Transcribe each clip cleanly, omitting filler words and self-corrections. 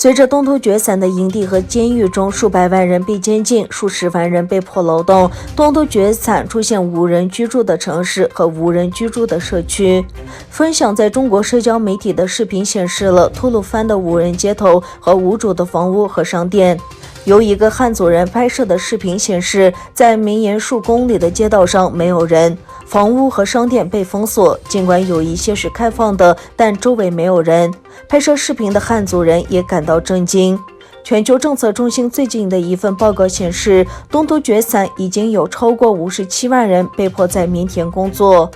随着东突厥散的营地和监狱中数百万人被监禁，数十万人被迫劳动，东突厥散出现无人居住的城市和无人居住的社区。分享在中国社交媒体的视频显示了吐鲁番的无人街头和无主的房屋和商店。由一个汉族人拍摄的视频显示，在绵延数公里的街道上没有人，房屋和商店被封锁，尽管有一些是开放的，但周围没有人。拍摄视频的汉族人也感到震惊。全球政策中心最近的一份报告显示，东突厥散已经有超过57万人被迫在棉田工作。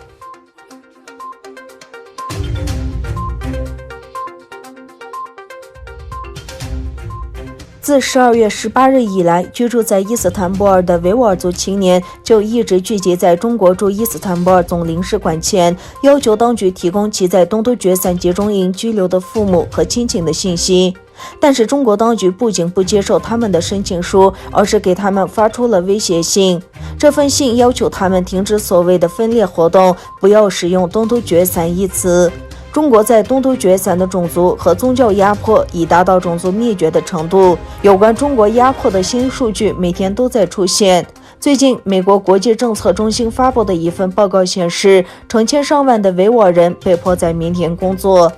自12月18日以来，居住在伊斯坦布尔的维吾尔族青年就一直聚集在中国驻伊斯坦布尔总领事馆前，要求当局提供其在东突厥散集中营拘留的父母和亲情的信息。但是中国当局不仅不接受他们的申请书，而是给他们发出了威胁信。这份信要求他们停止所谓的分裂活动，不要使用东突厥散一词。中国在东突厥散的种族和宗教压迫已达到种族灭绝的程度。有关中国压迫的新数据每天都在出现。最近，美国国际政策中心发布的一份报告显示，成千上万的维吾尔人被迫在棉田工作。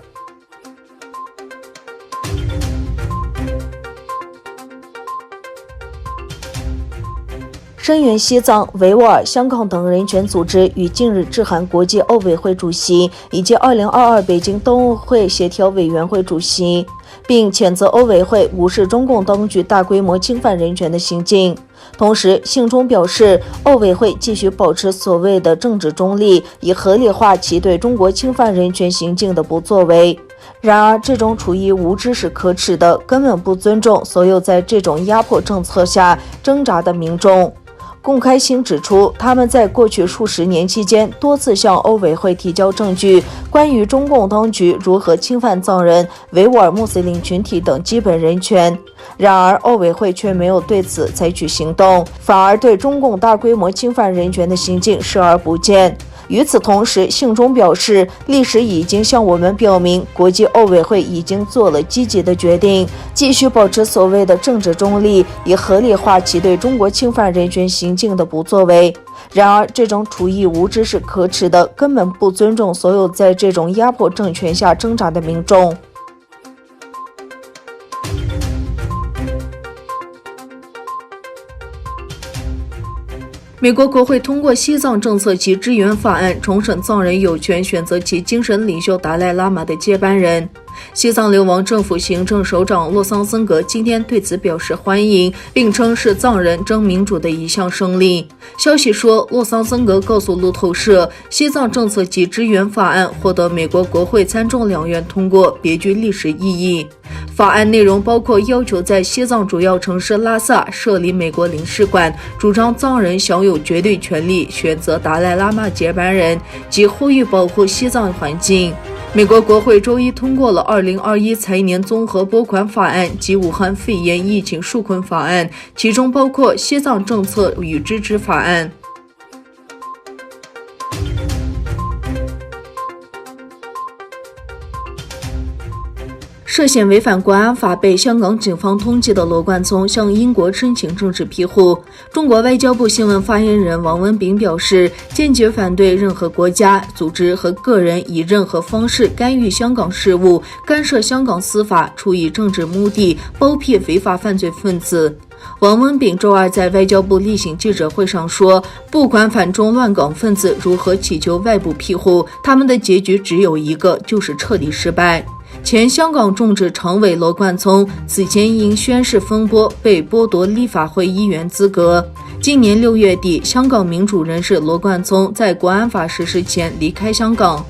声援西藏、维吾尔、香港等人权组织于近日致函国际奥委会主席以及2022北京冬奥会协调委员会主席，并谴责奥委会无视中共当局大规模侵犯人权的行径。同时，信中表示，奥委会继续保持所谓的政治中立，以合理化其对中国侵犯人权行径的不作为。然而，这种处于无知是可耻的，根本不尊重所有在这种压迫政策下挣扎的民众。龚开兴指出，他们在过去数十年期间多次向奥委会提交证据，关于中共当局如何侵犯藏人、维吾尔穆斯林群体等基本人权。然而，奥委会却没有对此采取行动，反而对中共大规模侵犯人权的行径视而不见。与此同时，信中表示，历史已经向我们表明，国际奥委会已经做了积极的决定，继续保持所谓的政治中立，以合理化其对中国侵犯人权行径的不作为。然而，这种处以无知是可耻的，根本不尊重所有在这种压迫政权下挣扎的民众。美国国会通过西藏政策及支援法案，重申藏人有权选择其精神领袖达赖喇嘛的接班人。西藏流亡政府行政首长洛桑森格今天对此表示欢迎，并称是藏人争民主的一项胜利。消息说，洛桑森格告诉路透社，西藏政策及支援法案获得美国国会参众两院通过，别具历史意义。法案内容包括要求在西藏主要城市拉萨设立美国领事馆，主张藏人享有绝对权利选择达赖喇嘛接班人，及呼吁保护西藏环境。美国国会周一通过了2021财年综合拨款法案及武汉肺炎疫情纾困法案，其中包括西藏政策与支持法案。涉嫌违反国安法被香港警方通缉的罗冠聪向英国申请政治庇护。中国外交部新闻发言人王文炳表示，坚决反对任何国家、组织和个人以任何方式干预香港事务、干涉香港司法、出于政治目的包庇违法犯罪分子。王文炳周二在外交部例行记者会上说，不管反中乱港分子如何祈求外部庇护，他们的结局只有一个，就是彻底失败。前香港众志常委罗冠聪此前因宣誓风波被剥夺立法会议员资格。今年6月底，香港民主人士罗冠聪在国安法实施前离开香港。